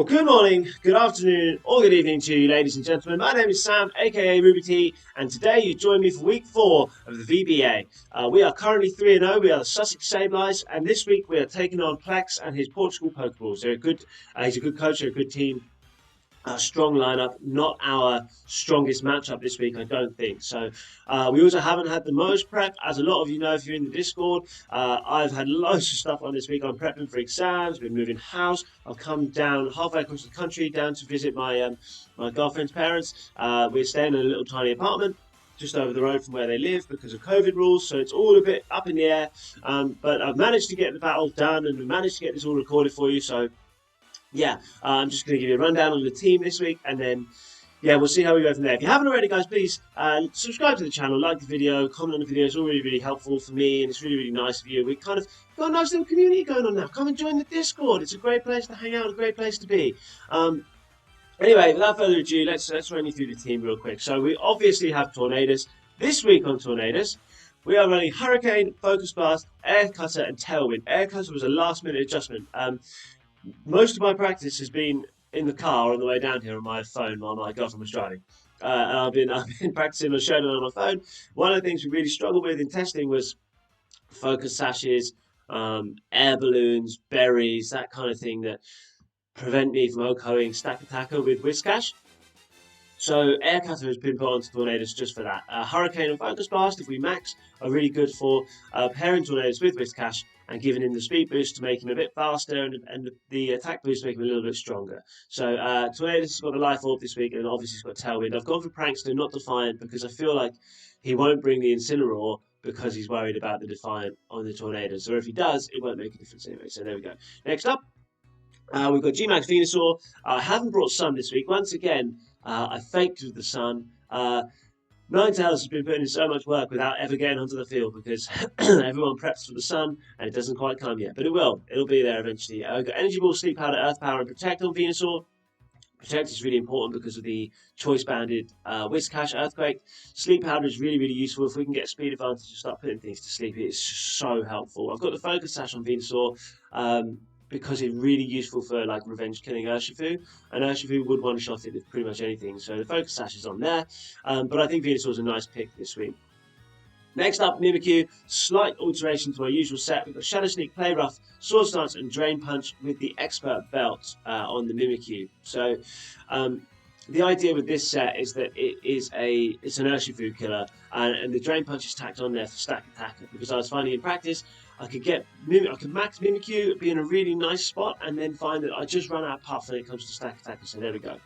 good morning, good afternoon, or good evening to you, ladies and gentlemen. My name is Sam, aka Ruby T, and today you join me for week 4 of the VBA. We are currently 3-0. We are the Sussex Sableyes, and this week we are taking on Plex and his Portugal Pokeballs. They're he's a good coach, they're a good team. Strong lineup, not our strongest matchup this week, I don't think. So we also haven't had the most prep, as a lot of you know if you're in the Discord. I've had loads of stuff on this week. I'm prepping for exams, been moving house. I've come down halfway across the country down to visit my my girlfriend's parents. We're staying in a little tiny apartment just over the road from where they live because of COVID rules, so it's all a bit up in the air. But I've managed to get the battle done and managed to get this all recorded for you. So yeah, I'm just going to give you a rundown on the team this week, and then, yeah, we'll see how we go from there. If you haven't already, guys, please subscribe to the channel, like the video, comment on the video. It's all really, really helpful for me, and it's really, really nice of you. We've kind of got a nice little community going on now. Come and join the Discord. It's a great place to hang out, a great place to be. Anyway, without further ado, let's run you through the team real quick. So we obviously have Tornadus. This week on Tornadus, we are running Hurricane, Focus Blast, Air Cutter, and Tailwind. Air Cutter was a last-minute adjustment. Most of my practice has been in the car on the way down here on my phone while my girlfriend was driving. And I've been practicing on showdown on my phone. One of the things we really struggled with in testing was focus sashes, air balloons, berries, that kind of thing that prevent me from OHKOing Stack Attacker with Whiscash. So Air Cutter has been put onto Tornadus just for that. Hurricane and Focus Blast, if we max, are really good for pairing Tornadus with Whiscash and giving him the speed boost to make him a bit faster and the attack boost to make him a little bit stronger. So Tornadus has got the Life Orb this week, and obviously he's got Tailwind. I've gone for Prankster, not Defiant, because I feel like he won't bring the Incineroar because he's worried about the Defiant on the Tornadus. Or if he does, it won't make a difference anyway. So there we go. Next up, we've got G-Max Venusaur. I haven't brought Sun this week. Once again, I faked with the Sun. Ninetales has been putting in so much work without ever getting onto the field because everyone preps for the Sun and it doesn't quite come yet. But it will. It'll be there eventually. I've got Energy Ball, Sleep Powder, Earth Power, and Protect on Venusaur. Protect is really important because of the choice-banded Whiscash Earthquake. Sleep Powder is really, really useful. If we can get a speed advantage and start putting things to sleep, it's so helpful. I've got the Focus Sash on Venusaur. Because it's really useful for like revenge killing Urshifu, and Urshifu would one-shot it with pretty much anything, so the Focus Sash is on there, but I think Venusaur's a nice pick this week. Next up, Mimikyu, slight alteration to my usual set. We've got Shadow Sneak, Play Rough, Sword Stance, and Drain Punch with the Expert Belt on the Mimikyu. So the idea with this set is that it's an Urshifu killer, and the Drain Punch is tacked on there for Stack Attacker, because I was finding in practice I could max Mimikyu, be in a really nice spot, and then find that I just run out of puff when it comes to Stack Attacker, so there we go.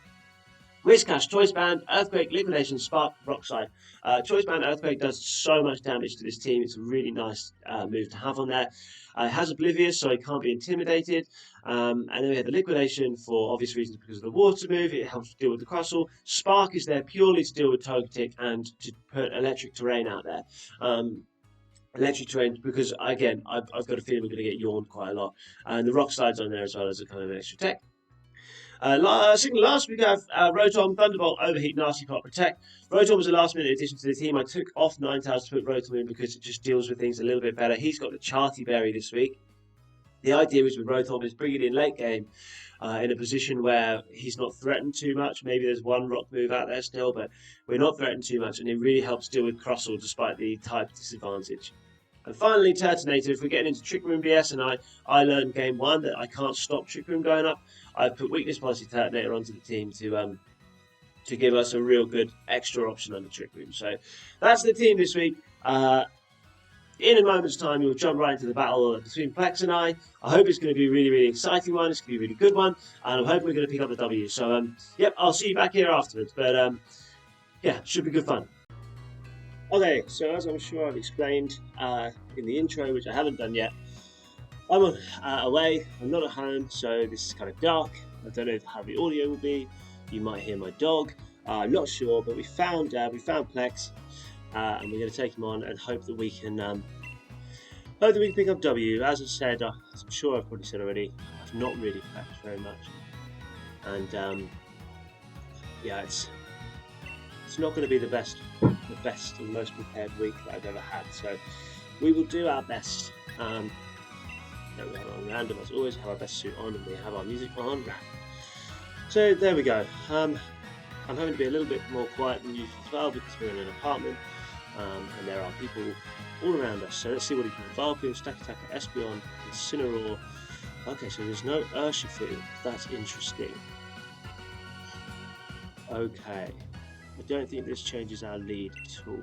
Whiscash, Choice Band, Earthquake, Liquidation, Spark, Rock Slide. Choice Band Earthquake does so much damage to this team. It's a really nice move to have on there. It has Oblivious, so it can't be intimidated. And then we have the Liquidation for obvious reasons because of the water move. It helps deal with the Crustle. Spark is there purely to deal with Togetic and to put Electric Terrain out there. Electric Terrain because, again, I've got a feeling we're going to get yawned quite a lot. And the Rock Slide's on there as well as a kind of extra tech. Last we have Rotom, Thunderbolt, Overheat, Nasty Plot, Protect. Rotom was a last-minute addition to the team. I took off Ninetales to put Rotom in because it just deals with things a little bit better. He's got the Charty Berry this week. The idea is with Rotom is bring it in late game in a position where he's not threatened too much. Maybe there's one rock move out there still, but we're not threatened too much, and it really helps deal with Crustle despite the type disadvantage. And finally, Turtonator. If we're getting into Trick Room BS, and I learned game 1 that I can't stop Trick Room going up, I put Weakness Policy Turtonator onto the team to give us a real good extra option on the Trick Room. So that's the team this week. In a moment's time, we'll jump right into the battle between Plex and I. I hope it's going to be a really, really exciting one. It's going to be a really good one, and I'm hoping we're going to pick up the W. So, yep, I'll see you back here afterwards. But, yeah, should be good fun. Okay, so as I'm sure I've explained in the intro, which I haven't done yet, I'm away, I'm not at home, so this is kind of dark. I don't know how the audio will be. You might hear my dog. I'm not sure, but we found Plex, and we're going to take him on and hope that we can pick up W. As I said, as I'm sure I've probably said already, I've not really prepped very much, and yeah, it's not going to be the best and most prepared week that I've ever had. So we will do our best. We have our random as always, have our best suit on, and we have our music on. So there we go. I'm having to be a little bit more quiet than usual as well because we're in an apartment and there are people all around us. So let's see what he can evolve with. Stack Attacker, Espeon, Incineroar. Okay, so there's no Urshifu. That's interesting. Okay. I don't think this changes our lead at all.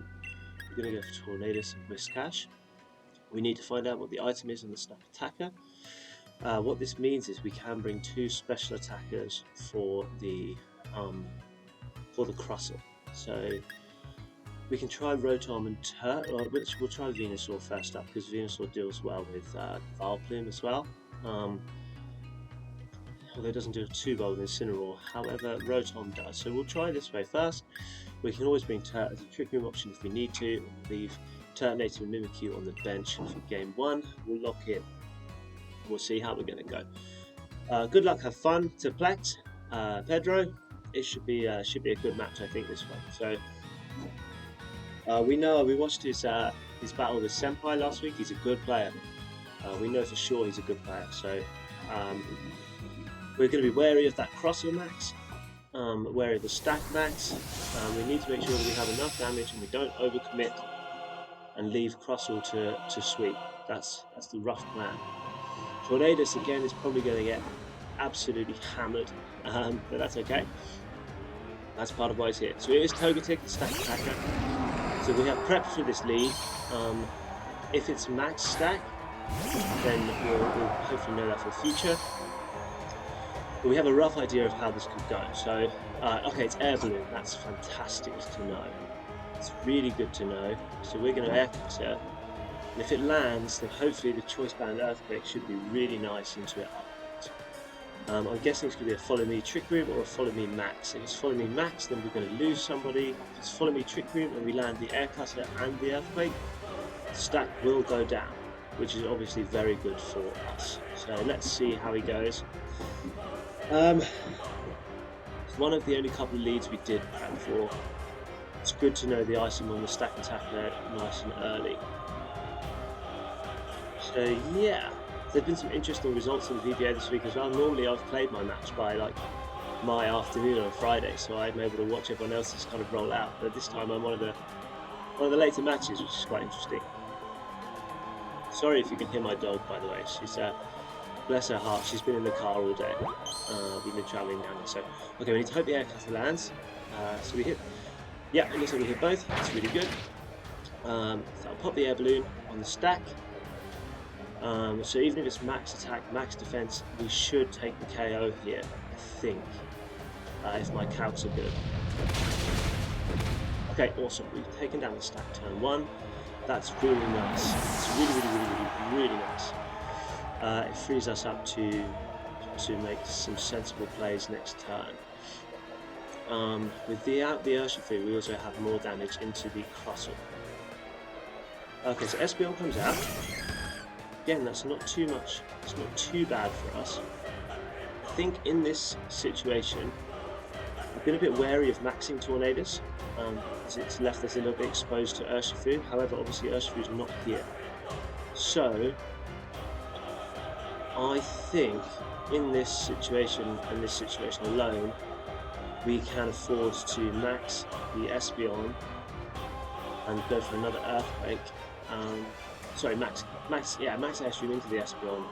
We're going to go for Tornadus and Whiscash. We need to find out what the item is on the Stack Attacker. What this means is we can bring 2 special attackers for the Crustle. So we can try Rotom and we'll try Venusaur first up because Venusaur deals well with Vileplume as well. Although it doesn't do too well with Incineroar, however Rotom does. So we'll try this way first. We can always bring Turt as a trick room option if we need to. We'll leave Turtonator and Mimikyu on the bench for game 1. We'll lock in. We'll see how we're going to go. Good luck, have fun to Plex. Pedro, it should be a good match, I think, this one. So we watched his battle with Senpai last week. He's a good player. We know for sure he's a good player. So we're going to be wary of that Crustle max, wary of the stack max. We need to make sure that we have enough damage and we don't overcommit and leave Crustle to sweep. That's the rough plan. Tornadus again is probably going to get absolutely hammered, but that's okay. That's part of why he's here. So it is Togetic, the stack attacker. So we have prepped for this lead. If it's max stack, then we'll hopefully know that for the future. But we have a rough idea of how this could go. So, okay, it's Air Balloon. That's fantastic to know. It's really good to know. So we're going to Air Cutter. And if it lands, then hopefully the Choice Band Earthquake should be really nice into it. I'm guessing it's going to be a Follow Me Trick Room or a Follow Me Max. If it's Follow Me Max, then we're going to lose somebody. If it's Follow Me Trick Room and we land the Air Cutter and the Earthquake, the stack will go down, which is obviously very good for us. So let's see how he goes. It's one of the only couple of leads we did prep for. It's good to know the item on the stack attacker nice and early. So yeah, there've been some interesting results in the VBA this week as well. Normally I've played my match by like my afternoon on a Friday, so I'm able to watch everyone else's kind of roll out. But this time I'm one of the later matches, which is quite interesting. Sorry if you can hear my dog, by the way. She's bless her heart, she's been in the car all day. We've been travelling down there. So okay, we need to hope the Air Cutter lands. So we hit. Yeah, it looks like we hit both. That's really good. So I'll pop the air balloon on the stack. So even if it's max attack, max defense, we should take the KO here, I think, if my calcs are good. Okay, awesome. We've taken down the stack turn 1. That's really nice. It's really nice. It frees us up to make some sensible plays next turn. Without the Urshifu, we also have more damage into the Crustle. Okay, so Espeon comes out. Again, that's not too much. It's not too bad for us. I think in this situation, I've been a bit wary of maxing Tornadus, as it's left us a little bit exposed to Urshifu. However, obviously Urshifu is not here. So, I think in this situation and this situation alone, we can afford to max the Espeon and go for another Earthquake. Sorry, max Airstream into the Espeon,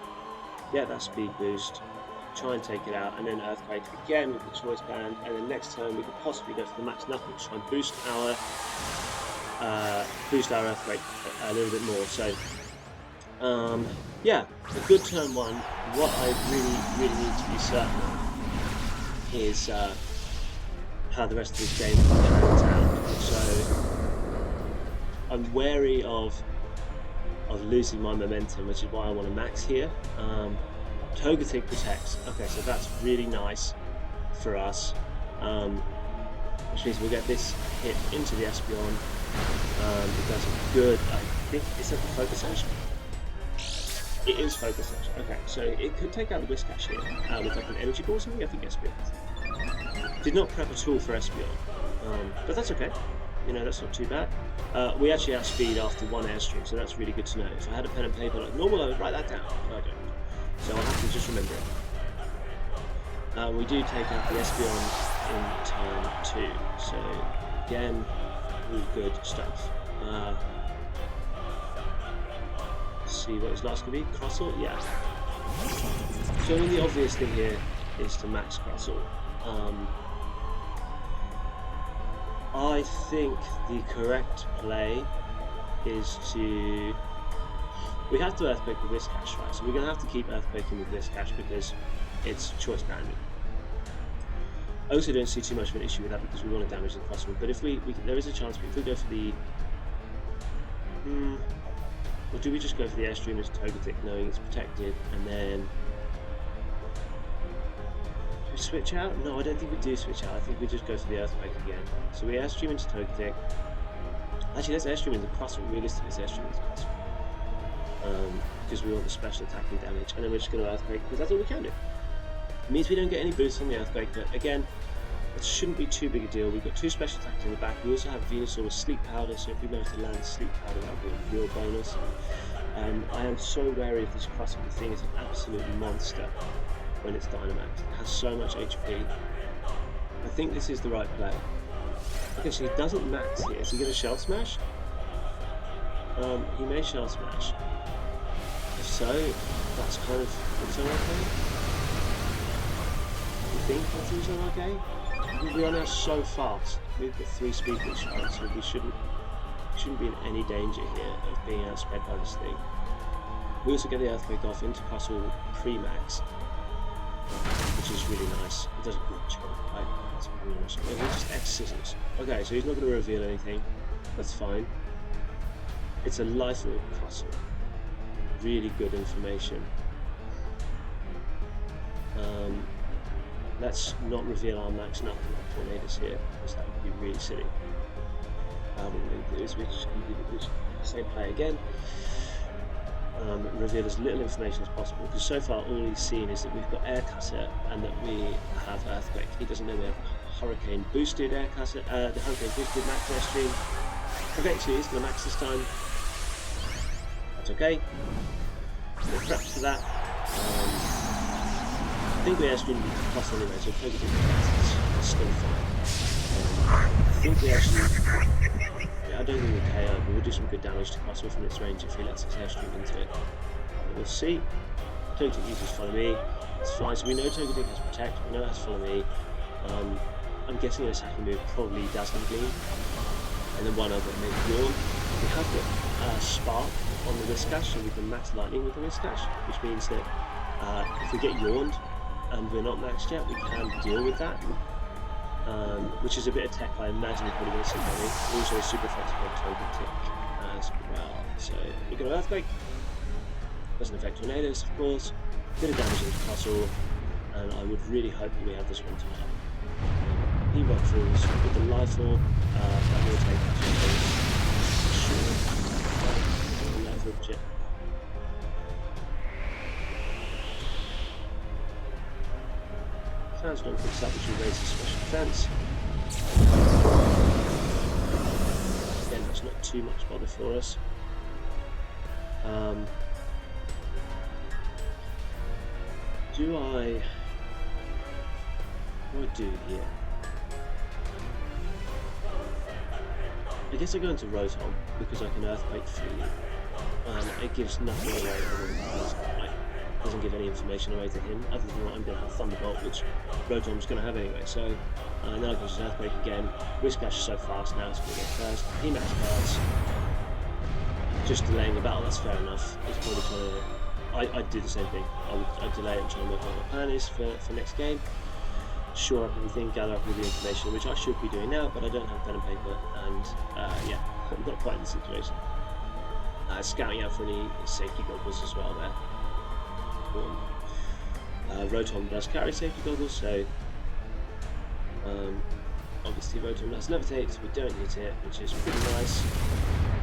get that speed boost, try and take it out, and then Earthquake again with the Choice Band, and then next turn we could possibly go for the max Knuckle to try and boost our Earthquake a little bit more. So, yeah, a good turn 1. What I really need to be certain of is how the rest of this game pans out. So, I'm wary of losing my momentum, which is why I want to max here. Togetic protects. Okay, so that's really nice for us. Which means we'll get this hit into the Espeon. It does a good. I think it's at the Focus Action. It is Focus Action. Okay, so it could take out the Whiscash here with like an Energy Ball or something. I think Espeon did not prep at all for Espeon, but that's okay. You know, that's not too bad. We actually outspeed after 1 Airstream, so that's really good to know. If I had a pen and paper like normal, I would write that down, but I don't. So I'll have to just remember it. We do take out the Espeon in turn 2, so again, all good stuff. See what his last could be. Crossle, yeah. So I mean, the obvious thing here is to max Crossle. I think the correct play is to... We have to Earthquake with Whiscash, right? So we're going to have to keep Earthquaking with Whiscash because it's choice banded. I also don't see too much of an issue with that because we want to damage the Crossle. But if there is a chance, if we go for the... or do we just go for the Airstream as Togetic, knowing it's protected, and then... Do we switch out? No, I don't think we do switch out. I think we just go for the Earthquake again. So we Airstream into Togetic. Actually, let's Airstream into Crossle. Realistically, let's Airstream into Crossle. Because we want the special attacking damage, and then we're just going to Earthquake, because that's all we can do. It means we don't get any boost on the Earthquake, but again, it shouldn't be too big a deal. We've got 2 special attacks in the back. We also have Venusaur with Sleep Powder, so if we manage to land Sleep Powder, that would be a real bonus. I am so wary of this Crossle. The thing is an absolute monster when it's Dynamax. It has so much HP. I think this is the right play. Okay, so he doesn't max here. Is he going to Shell Smash? He may Shell Smash. If so, that's kind of also okay. You think that's also okay? We are now so fast. We've got 3 speed boosts, right? So we shouldn't be in any danger here of being outsped by this thing. We also get the Earthquake off into Crossle pre-max, which is really nice. It does a good job. That's really nice. We'll just X Scissors. Okay, so he's not going to reveal anything. That's fine. It's a lifelong Crossle. Really good information. Let's not reveal our max nothing like Tornadus here, because that would be really silly. What we're going to do is we're just going to do the same play again. Reveal as little information as possible, because so far all he's seen is that we've got Air Cutter and that we have Earthquake. He doesn't know we have Hurricane boosted Air Cutter, the Hurricane boosted max Airstream. Okay, so he's going to max this time. That's okay. We're prepped for that. I think we Airstream plus anyway, so Togetic is still fine. I think we actually... I don't think we KO, but we'll do some good damage to Crossle from its range if he lets us Airstream into it. But we'll see. Togetic uses Follow Me. It's fine, so we know Togetic has Protect, we know it has Follow Me. I'm guessing an attacking move probably doesn't Gleam. And then one other, maybe Yawn. We have got Spark on the Whiscash, so we can max Lightning with the Whiscash, which means that if we get Yawned and we're not maxed yet, we can deal with that. Which is a bit of tech I imagine is probably going to sit on me. Also super effective on Togetic as well. So we're going to Earthquake. Doesn't affect Tornadus, of course. Bit of damage into Crossle, and I would really hope that we have this one tied up. He rock falls with the Life Orb. That will take action. Sure. Life Orb chip. Sandstorm picks up, which will raise the special defense. Again, that's not too much bother for us. What do I do here? I guess I go into Rotom because I can Earthquake freely. It gives nothing away. It doesn't give any information away to him, other than that I'm going to have Thunderbolt, which Rotom's going to have anyway. So now I can just Earthquake again. Whiscash is so fast now, it's going to get first. He max cards. Just delaying the battle, that's fair enough. It's probably trying to... I'd do the same thing. I'd delay it and try and work out what my plan is for next game. Shore up everything, gather up all the information, which I should be doing now, but I don't have pen and paper, and yeah, I'm not quite in the situation. Scouting out for any safety goggles as well there. Rotom does carry safety goggles, so obviously Rotom does levitate, so we don't hit it, which is pretty nice.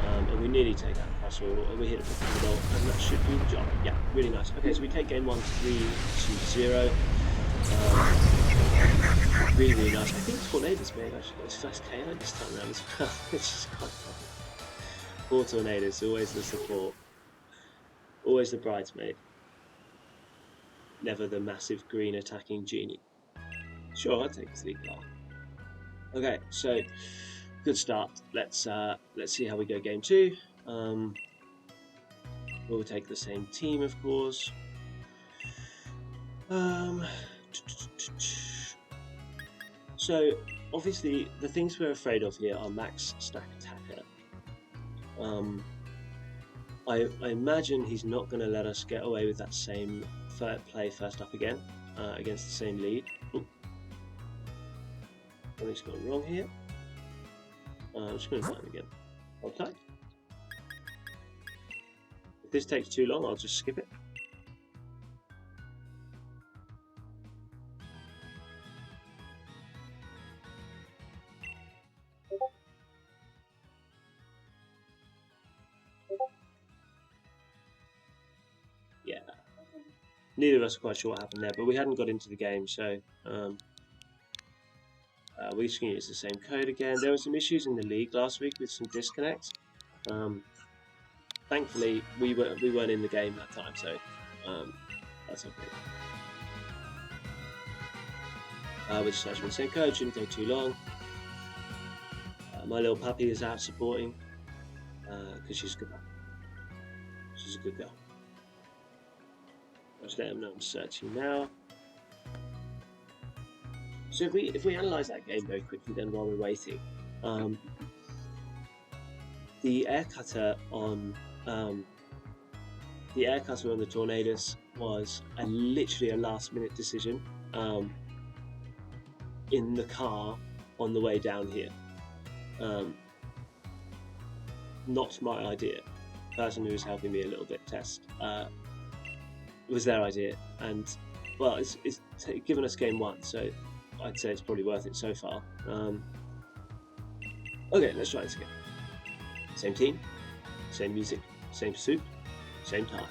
And we nearly take that Crossle, and we hit it with Thunderbolt, and that should do the job. Yeah, really nice. Okay, so we take game 1 3-0. Really, really nice. I think Tornadus may have actually got his first KO this time around as well, which is quite fun. Poor Tornadus, always the support, always the bridesmaid. Never the massive green attacking genie. Sure, I'll take 3 car. Okay, so good start. Let's see how we go game 2. We'll take the same team, of course. So obviously the things we're afraid of here are max stack attacker. I imagine he's not going to let us get away with that same play first up again against the same lead. Something's gone wrong here. I'm just going to try him again. Okay. If this takes too long, I'll just skip it. Yeah. Neither of us are quite sure what happened there, but we hadn't got into the game, so we're just going to use the same code again. There were some issues in the league last week with some disconnects. Thankfully, we weren't in the game that time, so that's okay. We're just searching the same code, shouldn't take too long. My little puppy is out supporting because she's a good puppy. She's a good girl. Just let them know I'm searching now. So if we analyse that game very quickly, then while we're waiting, the air cutter on the Tornadus was literally a last-minute decision in the car on the way down here. Not my idea. The person who was helping me a little bit test. It was their idea, and well, it's given us game 1, so I'd say it's probably worth it so far. Okay, let's try this again. Same team, same music, same suit, same time.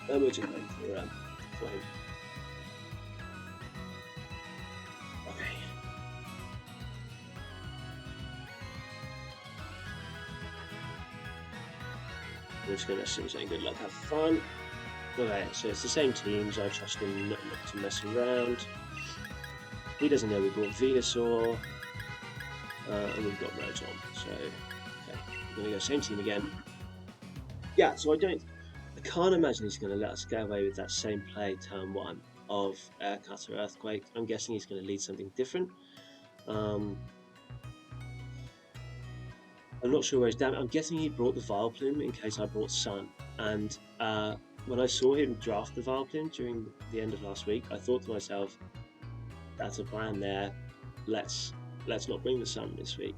And we're just going for him. Okay. We're just going to say good luck, have fun. Okay, so it's the same teams. I trust him not to mess around. He doesn't know we brought Venusaur, and we've got Rotom. So, okay, we're going to go same team again. Yeah, so I can't imagine he's going to let us get away with that same play turn 1 of Air Cutter Earthquake. I'm guessing he's going to lead something different. I'm not sure where he's down. I'm guessing he brought the Vileplume in case I brought Sun. And when I saw him draft the Vileplume during the end of last week, I thought to myself, that's a plan there. Let's not bring the Sun this week.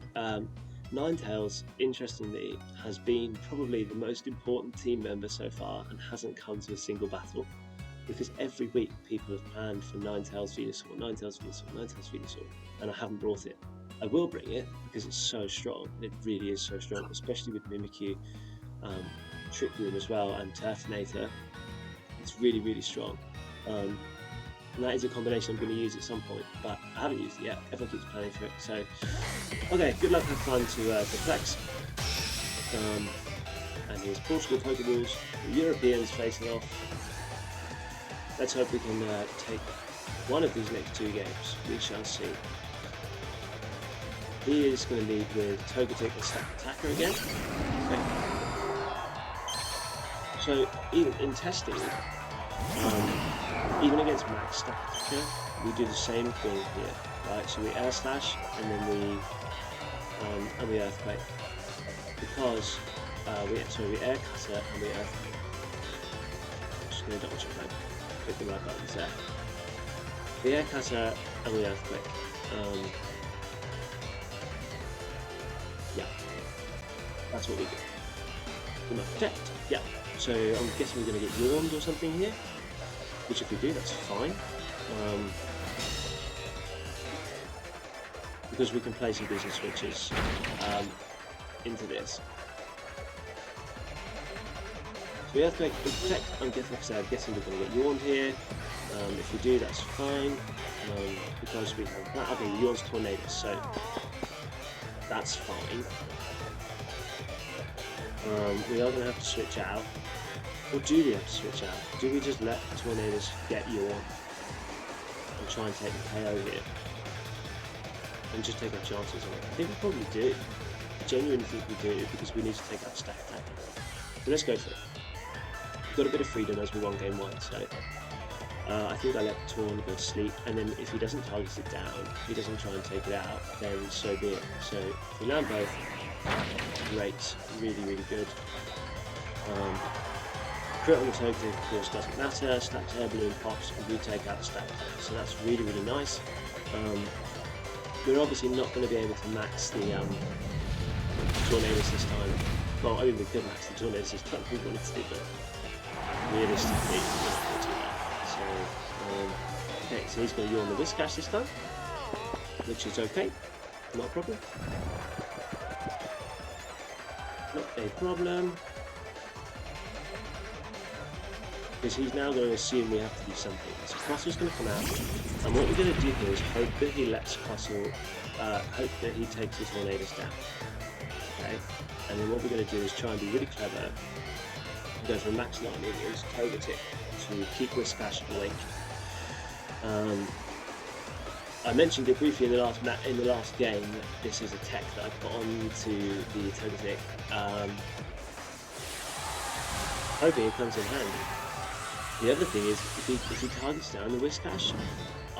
Ninetales, interestingly, has been probably the most important team member so far and hasn't come to a single battle. Because every week people have planned for Ninetales Venusaur, Ninetales Venusaur, Ninetales Venusaur, and I haven't brought it. I will bring it because it's so strong. It really is so strong, especially with Mimikyu, Trick Room as well, and Turtonator. It's really, really strong. And that is a combination I'm going to use at some point, but I haven't used it yet. Everyone keeps planning for it. So, okay, good luck, have fun to Flex. And here's Portugal Pokeballs, the Europeans facing off. Let's hope we can take one of these next 2 games. We shall see. He is going to lead with Togetic and Stack Attacker again. Okay. So even in testing, even against Max Stack Attacker, we do the same thing here, right? So we Air Slash and then we Earthquake, because we Air Cutter and we Earthquake. Just going to double check that. Click the right buttons there. We Air Cutter and we Earthquake. Yeah, that's what we do. We might protect. Yeah, so I'm guessing we're going to get yawned or something here, which if we do, that's fine. Because we can play some business switches into this. So we have to make a protect. I'm guessing we're going to get yawned here. If we do, that's fine. Because we have that. Okay, yawns Tornadus, so that's fine. We are going to have to switch out. Or do we have to switch out? Do we just let Tornadus get yawned? and try and take the KO here. And just take our chances on it. I think we probably do. I genuinely think we do, because we need to take out stack attack. So let's go for it. We've got a bit of freedom as we won game 1, so I think I let Torn go to sleep, and then if he doesn't target it down, if he doesn't try and take it out, then so be it. So if we land both, great, really, really good. Crit on the Togetic, of course, doesn't matter. Stacked Air Balloon pops, and we take out the stack attack. So that's really, really nice. We're obviously not going to be able to max the Tornadus this time. Well, I mean, we could max the Tornadus this time if we wanted to, but realistically, we're not going to do that. So, okay, so he's going to yawn the Whiscash this time, which is okay, not a problem. Not a problem. Because he's now going to assume we have to do something. So Castle's going to come out, and what we're going to do here is hope that he lets Castle, hope that he takes the Tornadus down. Okay, and then what we're going to do is try and be really clever and go for a max lightning into Togetic to keep Whiscash awake. I mentioned it briefly in the last game that this is a tech that I put onto the Togetic, hoping it comes in handy. The other thing is, if he targets down the Whiscash, I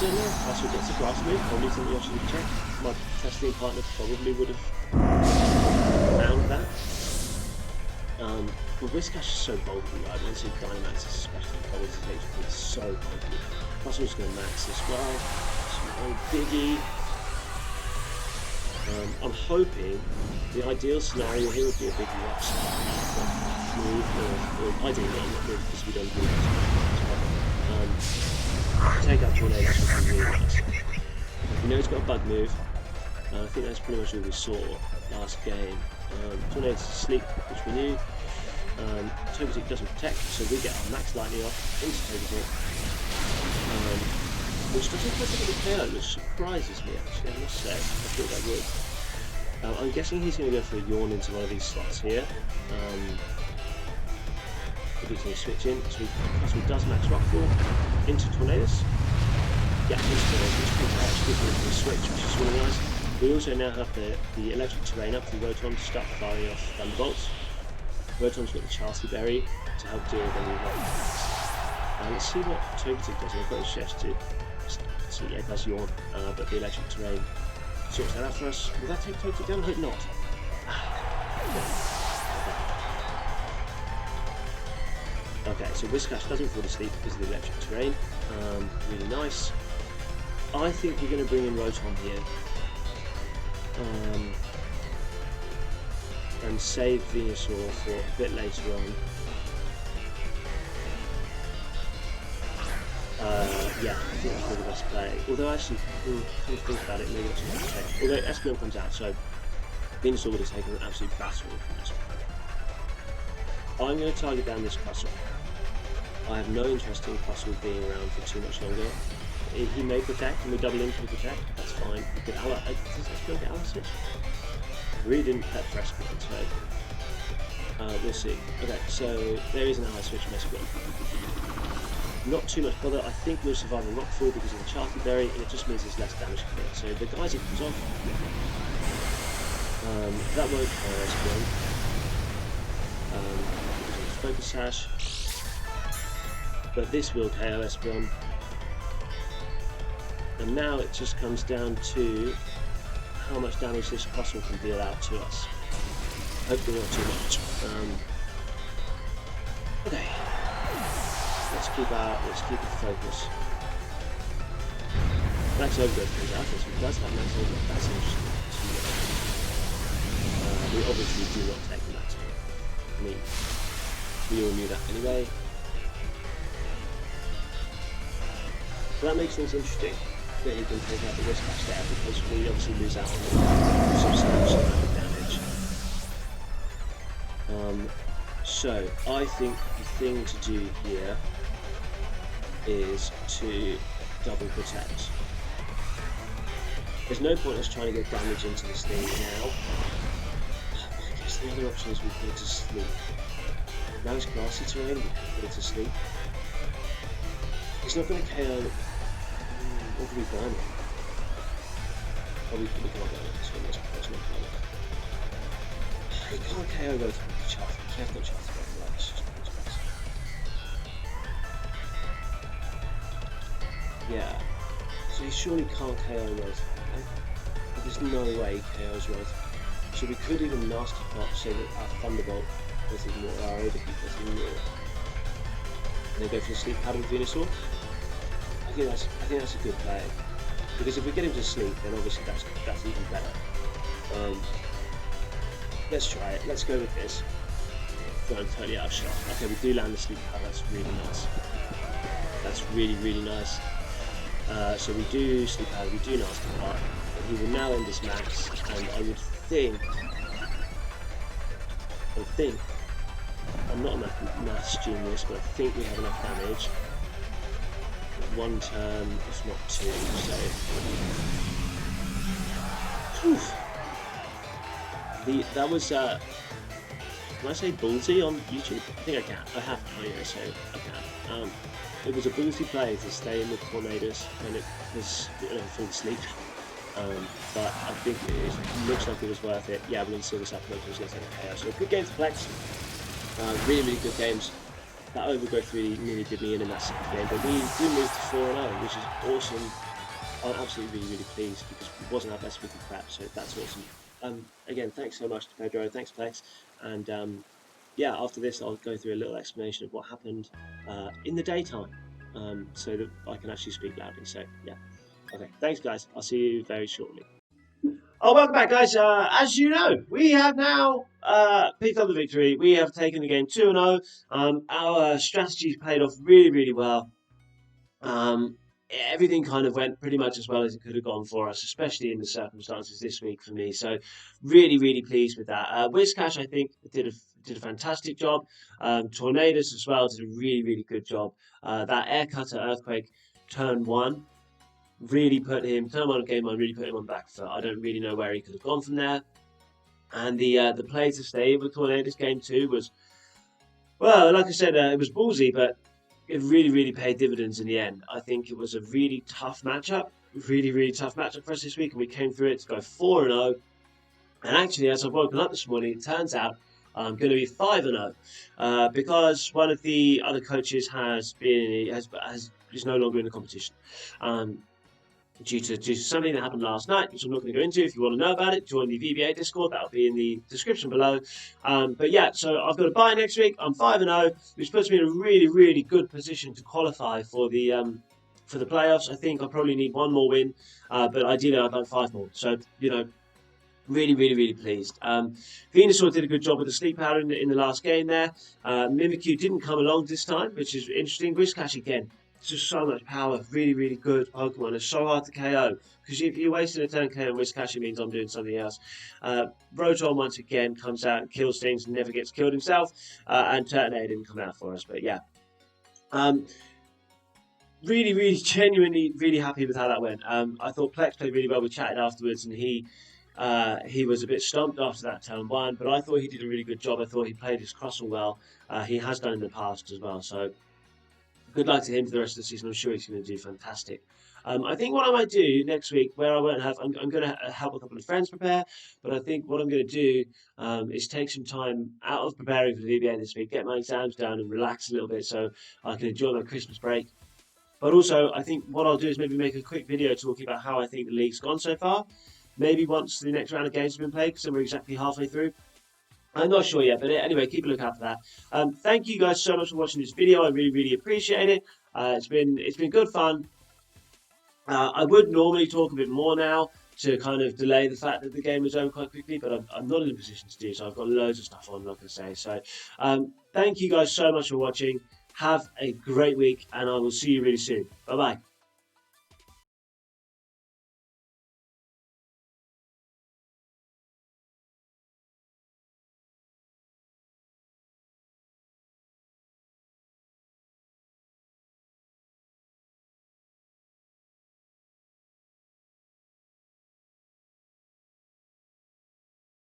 don't know, if Castle gets a grass move, probably something I should have checked. My testing partner probably would have found that. But Whiscash is so bulky, right? Once he Dynamax, especially probably it's so bulky. Castle's going to max as well. So Biggie. I'm hoping the ideal scenario here would be a big rock move, or ideally not move because we don't do that. Take out Tornadus would be really nice. We know he's got a bug move. I think that's pretty much all we saw last game. Tornadus is asleep, which we knew. Togetic doesn't protect, so we get our max lightning off into Togetic. Which doesn't quite get the KO, which surprises me actually, I must say. I thought that would. I'm guessing he's going to go for a yawn into one of these slots here. If he's going to switch in, so he does max Rockfall into Tornadus. Yeah, into Tornadus, which means actually for the switch, which is really nice. We also now have the electric terrain up for Rotom to start firing off Thunderbolts. Rotom's got the Chastity Berry to help deal with any lightning. Let's see what Togetic does. I've got a chest to see, yeah, it does yawn, but the electric terrain sorts that out for us. Will that take Togetic down? I hope not. Okay, so Whiscash doesn't fall asleep because of the electric terrain. Really nice. I think we're going to bring in Rotom here. And save Venusaur for a bit later on. Yeah, I think that's probably the best play. Although actually, come to think about it, maybe that's not the best play. Although Espeon comes out, so Venusaur would have taken an absolute battle from this. I'm going to target down this Castle. I have no interest in Castle being around for too much longer. He may protect, and we double into the protect, that's fine. We could does Espeon get Hour Switch? Really didn't prep for Espeon, so we'll see. Okay, so there is an Hour Switch from Espeon. Not too much bother. I think we'll survive a Rockfall because of the Chastity Berry, and it just means there's less damage for it. So the guys it comes off. That won't KO Espeon. Focus Sash. But this will KO Espeon. And now it just comes down to how much damage this Castle can deal out to us. Hopefully not too much. Okay. Let's keep the focus. Max Overgrowth comes out, so it does have Max Overgrowth, that's interesting. We obviously do not take the Max Overgrowth. I mean, we all knew that anyway. So that makes things interesting, that he can take out the Whiscash there, because we obviously lose out on the substantial amount of damage. So, I think the thing to do here is to double protect. There's no point us trying to get damage into this thing now. I guess the other option is we put it to sleep. Now it's grassy terrain, we can put it to sleep. He's not going to KO. What have we done? Oh, we can't go. So that's not KO. He can't KO Rotom with Chaff. He has no chance to go right. It's just yeah. So he surely can't KO Rotom. But there's no way he KOs Rotom. So we could even nasty pop so that our Thunderbolt does even more, our Overheat does even more. And then go for the sleep pattern Venusaur. I think that's a good play. Because if we get him to sleep, then obviously that's even better. Let's try it. Let's go with this. I'm totally out of shot. Okay, we do land the sleep pattern. That's really nice. That's really nice. So we do sleep pattern. We do nasty pop. He will now end this max, and I would think, I'm not a maths genius, but I think we have enough damage. One turn, if not two, so. Whew. That was, can I say ballsy on YouTube? I think I can. I have to, anyway, so I can. It was a ballsy play to stay in with Tornadus when it was full sleep. But I think it looks like it was worth it. Yeah, we're going to see this up close. We're going to take a KO. So good game to flex. Really good games. That overgrowth really nearly did me in that second game, but we do move to 4-0, which is awesome. I'm absolutely really pleased because it wasn't our best week of prep, so that's awesome. Again, thanks so much to Pedro. Thanks, Flex. And yeah, after this, I'll go through a little explanation of what happened in the daytime, so that I can actually speak loudly. So yeah. Okay, thanks guys, I'll see you very shortly. Oh, welcome back guys. As you know, we have now picked up the victory. We have taken the game 2-0. Our strategies played off really well. Everything kind of went pretty much as well as it could have gone for us, especially in the circumstances this week for me. So really pleased with that. Whiscash, I think, did a fantastic job. Tornadus as well did a really good job. That Air Cutter Earthquake turn 1 really put him, turn 1 of game 1 really put him on the back foot. I don't really know where he could have gone from there. And the play to stay with Tornadus game 2 was, well, like I said, it was ballsy, but it really paid dividends in the end. I think it was a really tough matchup, really tough matchup for us this week, and we came through it to go 4-0. And actually, as I've woken up this morning, it turns out I'm going to be 5-0 because one of the other coaches is no longer in the competition. Due to something that happened last night, which I'm not going to go into. If you want to know about it, join the VBA Discord. That'll be in the description below. But yeah, so I've got a bye next week. I'm 5-0, which puts me in a really good position to qualify for the playoffs. I think I probably need one more win, but ideally I'd like 5 more. So really pleased. Venusaur did a good job with the sleep powder in the last game there. Mimikyu didn't come along this time, which is interesting. Whiscash again. It's just so much power, really good Pokemon. It's so hard to KO because if you're wasting a turn KO Whiscash, it means I'm doing something else. Rotom once again comes out and kills things and never gets killed himself. And Turtonator didn't come out for us, but yeah. Really, genuinely, really happy with how that went. I thought Plex played really well. We chatted afterwards, and he was a bit stumped after that turn 1, but I thought he did a really good job. I thought he played his crossal well. He has done in the past as well, so. Good luck to him for the rest of the season. I'm sure he's going to do fantastic. I think what I might do next week, where I won't have, I'm going to help a couple of friends prepare, but I think what I'm going to do is take some time out of preparing for the VBA this week, get my exams done and relax a little bit so I can enjoy my Christmas break. But also, I think what I'll do is maybe make a quick video talking about how I think the league's gone so far. Maybe once the next round of games have been played, because we're exactly halfway through. I'm not sure yet, but anyway, keep a lookout for that. Thank you guys so much for watching this video. I really appreciate it. It's been good fun. I would normally talk a bit more now to kind of delay the fact that the game was over quite quickly, but I'm not in a position to do so. I've got loads of stuff on, like I say. So thank you guys so much for watching. Have a great week, and I will see you really soon. Bye-bye.